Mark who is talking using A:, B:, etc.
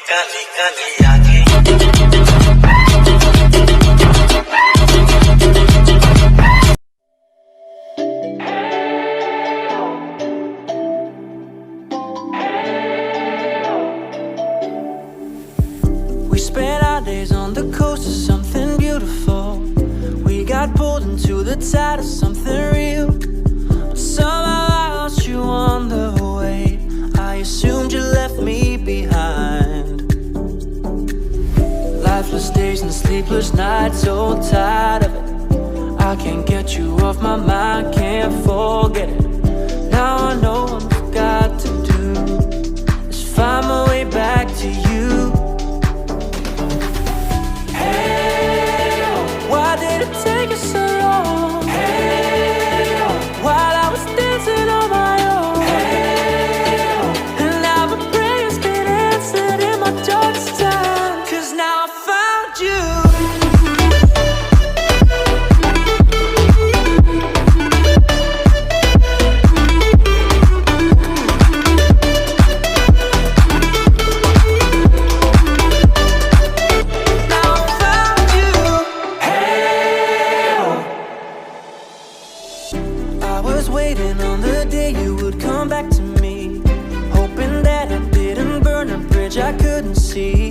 A: काली काली आँखें
B: We spent our days on the coast of something beautiful. We got pulled into the tide of something real. But somehow I lost you on the way. I assumed you left me behind. Lifeless days and sleepless nights, so tired of it. I can't get you off my mind, can't forget it. Now I know what I've got to do is find my way back to you. Why did it take us so long? Hey, while I was dancing on my own. Hey, and now my prayers get answered in my darkest time. 'Cause now I found you. Waiting on the day you would come back to me, hoping that I didn't burn a bridge I couldn't see.